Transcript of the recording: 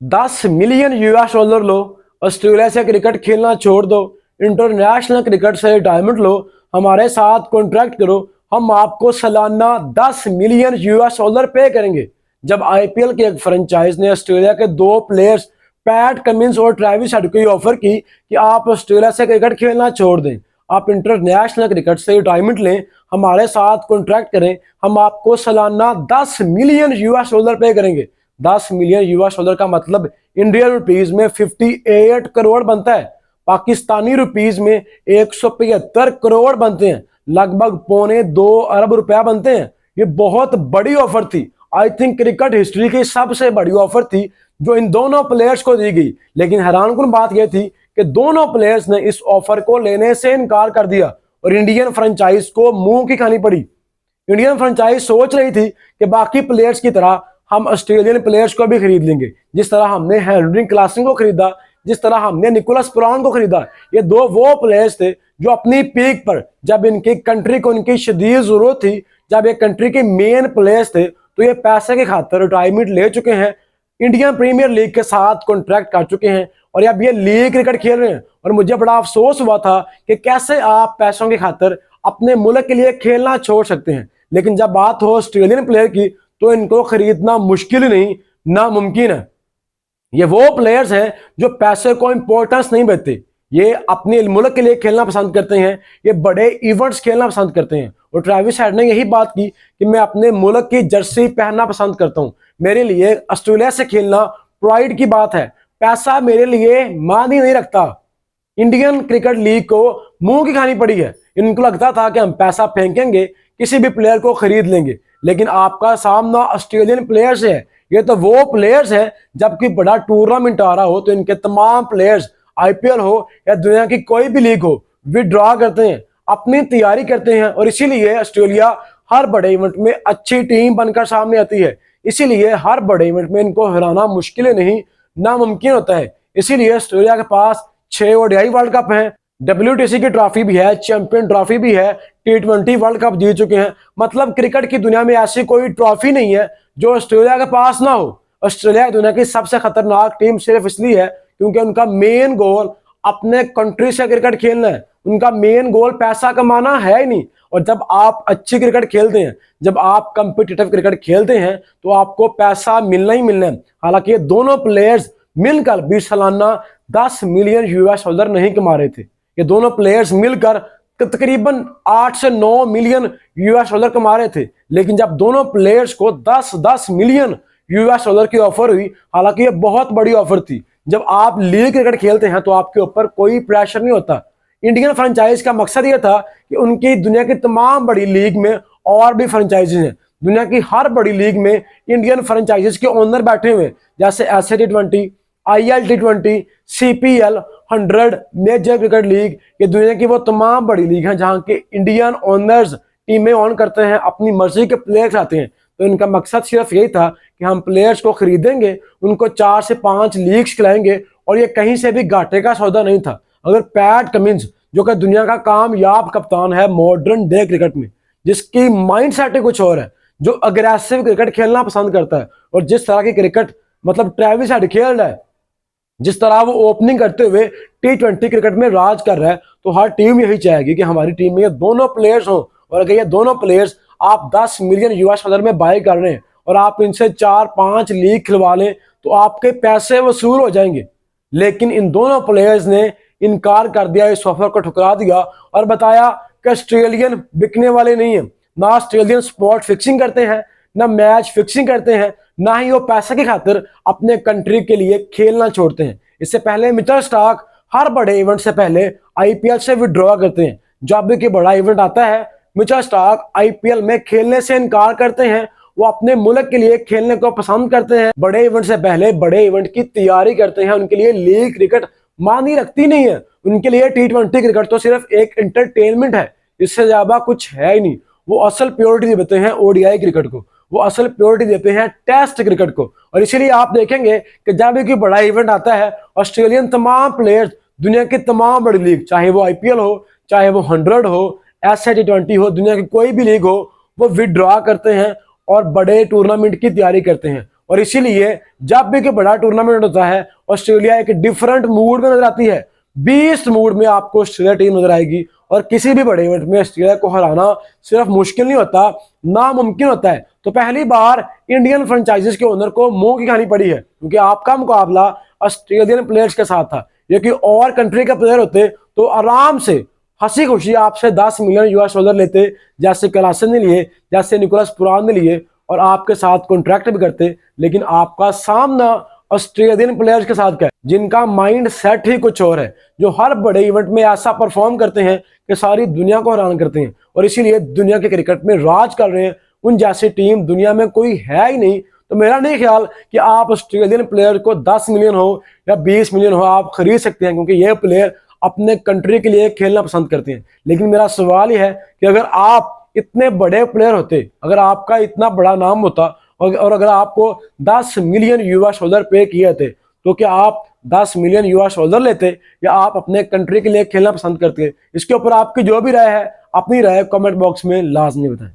10 million US dollar लो, Australia से cricket खेलना छोड़ दो, इंटरनेशनल क्रिकेट से रिटायरमेंट लो, हमारे साथ कॉन्ट्रैक्ट करो, हम आपको सालाना 10 मिलियन यूएस डॉलर पे करेंगे। जब आईपीएल की एक फ्रेंचाइज ने ऑस्ट्रेलिया के दो प्लेयर्स पैट कमिंस और ट्रेविस हेड को ऑफर की कि आप ऑस्ट्रेलिया से क्रिकेट खेलना छोड़ दें, आप इंटरनेशनल क्रिकेट से रिटायरमेंट लें, हमारे साथ कॉन्ट्रैक्ट करें, हम आपको सालाना 10 मिलियन यूएस डॉलर पे करेंगे। 10 मिलियन यूएस डॉलर का मतलब इंडियन रुपीज में 58 करोड़ बनता है, पाकिस्तानी रुपीज में 175 करोड़ बनते हैं, लगभग 1.25 अरब रुपया बनते हैं। ये बहुत बड़ी ऑफर थी, आई थिंक क्रिकेट हिस्ट्री की सबसे बड़ी ऑफर थी जो इन दोनों प्लेयर्स को दी गई। लेकिन हैरानकुन बात यह थी कि दोनों प्लेयर्स ने इस ऑफर को लेने से इनकार कर दिया और इंडियन फ्रेंचाइज को मुंह की खानी पड़ी। इंडियन फ्रेंचाइज सोच रही थी कि बाकी प्लेयर्स की तरह हम ऑस्ट्रेलियन प्लेयर्स को भी खरीद लेंगे, जिस तरह हमने हेनरी क्लासन को खरीदा, जिस तरह हमने निकोलस पुरान को खरीदा। ये दो वो प्लेयर्स थे जो अपनी पीक पर, जब इनकी कंट्री को इनकी शदीद जरूरत थी, जब ये कंट्री के मेन प्लेयर्स थे, तो ये पैसे के खातिर रिटायरमेंट ले चुके हैं, इंडियन प्रीमियर लीग के साथ कॉन्ट्रैक्ट कर चुके हैं और अब ये लीग क्रिकेट खेल रहे हैं। और मुझे बड़ा अफसोस हुआ था कि कैसे आप पैसों की खातिर अपने मुल्क के लिए खेलना छोड़ सकते हैं। लेकिन जब बात हो ऑस्ट्रेलियन प्लेयर की तो इनको खरीदना मुश्किल ही नहीं, नामुमकिन है। ये वो प्लेयर्स हैं जो पैसे को इंपॉर्टेंस नहीं देते, ये अपने मुल्क के लिए खेलना पसंद करते हैं, ये बड़े इवेंट्स खेलना पसंद करते हैं। और ट्रेविस हेड ने यही बात की कि मैं अपने मुल्क की जर्सी पहनना पसंद करता हूं, मेरे लिए ऑस्ट्रेलिया से खेलना प्राइड की बात है, पैसा मेरे लिए मान ही नहीं रखता। इंडियन क्रिकेट लीग को मुंह की खानी पड़ी है। इनको लगता था कि हम पैसा फेंकेंगे, किसी भी प्लेयर को खरीद लेंगे, लेकिन आपका सामना ऑस्ट्रेलियन प्लेयर्स है। ये तो वो प्लेयर्स हैं, जबकि बड़ा टूर्नामेंट आ रहा हो तो इनके तमाम प्लेयर्स, आईपीएल हो या दुनिया की कोई भी लीग हो, विड्रॉ करते हैं, अपनी तैयारी करते हैं। और इसीलिए ऑस्ट्रेलिया हर बड़े इवेंट में अच्छी टीम बनकर सामने आती है। इसीलिए हर बड़े इवेंट में इनको हराना मुश्किल नहीं, नामुमकिन होता है। इसीलिए ऑस्ट्रेलिया के पास 6 ओडीआई वर्ल्ड कप हैं, WTC की ट्रॉफी भी है, चैंपियन ट्रॉफी भी है, T20 वर्ल्ड कप जीत चुके हैं। मतलब क्रिकेट की दुनिया में ऐसी कोई ट्रॉफी नहीं है जो ऑस्ट्रेलिया के पास ना हो। ऑस्ट्रेलिया दुनिया की सबसे खतरनाक टीम सिर्फ इसलिए है क्योंकि उनका मेन गोल अपने कंट्री से क्रिकेट खेलना है, उनका मेन गोल पैसा कमाना है ही नहीं। और जब आप अच्छी क्रिकेट खेलते हैं, जब आप कम्पिटिटिव क्रिकेट खेलते हैं, तो आपको पैसा मिलना ही मिलना है। हालांकि ये दोनों प्लेयर्स मिलकर भी सालाना 10 मिलियन यूएस डॉलर नहीं कमा रहे थे। ये दोनों प्लेयर्स मिलकर तकरीबन 8 से 9 मिलियन यूएस डॉलर कमा रहे थे। लेकिन जब दोनों प्लेयर्स को 10-10 मिलियन यूएस डॉलर की ऑफर हुई, हालांकि ये बहुत बड़ी ऑफर थी। जब आप लीग क्रिकेट खेलते हैं तो आपके ऊपर कोई प्रेशर नहीं होता। इंडियन फ्रेंचाइज का मकसद यह था कि उनकी दुनिया की तमाम बड़ी लीग में और भी फ्रेंचाइजेज हैं, दुनिया की हर बड़ी लीग में इंडियन फ्रेंचाइजेज के ओनर बैठे हुए, जैसे SAT20, ILT20, CPL 100, major cricket league. ये दुनिया की वो तमाम बड़ी लीग हैं जहां के इंडियन ओनर्स टीमें ऑन करते हैं, अपनी मर्जी के प्लेयर्स आते हैं। तो इनका मकसद सिर्फ यही था कि हम प्लेयर्स को खरीदेंगे, उनको 4 से 5 लीग्स खिलाएंगे, और ये कहीं से भी घाटे का सौदा नहीं था। अगर पैट कमिंस, जो कि दुनिया का कामयाब कप्तान है मॉडर्न डे क्रिकेट में, जिसकी माइंड सेट कुछ और है, जो अग्रेसिव क्रिकेट खेलना पसंद करता है, और जिस तरह की क्रिकेट मतलब ट्रेविस हेड खेल रहा है, जिस तरह वो ओपनिंग करते हुए T20 क्रिकेट में राज कर रहा है, तो हर टीम यही चाहेगी कि हमारी टीम में ये दोनों प्लेयर्स हों। और अगर ये दोनों प्लेयर्स आप 10 मिलियन यूएस डॉलर में बाय कर रहे हैं और आप इनसे 4-5 लीग खिलवा लें तो आपके पैसे वसूल हो जाएंगे। लेकिन इन दोनों प्लेयर्स ने इनकार कर दिया, इस ऑफर को ठुकरा दिया और बताया कि ऑस्ट्रेलियन बिकने वाले नहीं है। ना ऑस्ट्रेलियन स्पॉट फिक्सिंग करते हैं, ना मैच फिक्सिंग करते हैं, ना ही वो पैसे की खातिर अपने कंट्री के लिए खेलना छोड़ते हैं। इससे पहले मिचेल स्टार्क हर बड़े इवेंट से पहले आईपीएल से विड्रॉ करते हैं। जब भी कोई बड़ा इवेंट आता है, मिचेल स्टार्क आईपीएल में खेलने से इनकार करते हैं। वो अपने मुल्क के लिए खेलने को पसंद करते हैं। बड़े इवेंट से पहले बड़े इवेंट की तैयारी करते हैं। उनके लिए लीग क्रिकेट मानी रखती नहीं है। उनके लिए T20 क्रिकेट तो सिर्फ एक एंटरटेनमेंट है, इससे ज्यादा कुछ है ही नहीं। वो असल प्योरिटी देते हैं ओडीआई क्रिकेट को, वो असल प्योरिटी देते हैं टेस्ट क्रिकेट को। और इसीलिए आप देखेंगे कि जब भी कोई बड़ा इवेंट आता है, ऑस्ट्रेलियन तमाम प्लेयर्स दुनिया की तमाम बड़ी लीग, चाहे वो आईपीएल हो, चाहे वो 100 हो, SAT20 हो, दुनिया की कोई भी लीग हो, वो विड्रॉ करते हैं और बड़े टूर्नामेंट की तैयारी करते हैं। और इसीलिए जब भी कोई बड़ा टूर्नामेंट होता है ऑस्ट्रेलिया एक डिफरेंट मूड में नजर आती है। 20 मूड में आपको ऑस्ट्रेलिया टीम नजर आएगी और किसी भी बड़े इवेंट में ऑस्ट्रेलिया को हराना सिर्फ मुश्किल नहीं होता, नामुमकिन होता है। तो पहली बार इंडियन फ्रेंचाइजीज के ओनर को मुंह की खानी पड़ी है, क्योंकि आपका मुकाबला ऑस्ट्रेलियन प्लेयर्स के साथ था। ये कि और कंट्री के प्लेयर होते तो आराम से हंसी खुशी आपसे 10 मिलियन यूएस डॉलर लेते, जैसे क्लासन ने लिए, जैसे निकोलस पुरान ने लिए, और आपके साथ कॉन्ट्रैक्ट भी करते। लेकिन आपका सामना ऑस्ट्रेलियन प्लेयर्स के साथ का है, जिनका माइंड सेट ही कुछ और है, जो हर बड़े इवेंट में ऐसा परफॉर्म करते हैं कि सारी दुनिया को हैरान करते हैं, और इसीलिए दुनिया के क्रिकेट में राज कर रहे हैं। उन जैसी टीम दुनिया में कोई है ही नहीं। तो मेरा नहीं ख्याल कि आप ऑस्ट्रेलियन प्लेयर को 10 मिलियन हो या 20 मिलियन हो आप खरीद सकते हैं, क्योंकि ये प्लेयर अपने कंट्री के लिए खेलना पसंद करते हैं। लेकिन मेरा सवाल यह है कि अगर आप इतने बड़े प्लेयर होते, अगर आपका इतना बड़ा नाम होता और अगर आपको 10 मिलियन यूएस डॉलर पे किए थे, तो क्या आप 10 मिलियन यूएस डॉलर लेते या आप अपने कंट्री के लिए खेलना पसंद करते? इसके ऊपर आपकी जो भी राय है, अपनी राय कमेंट बॉक्स में लाजमी बताएं।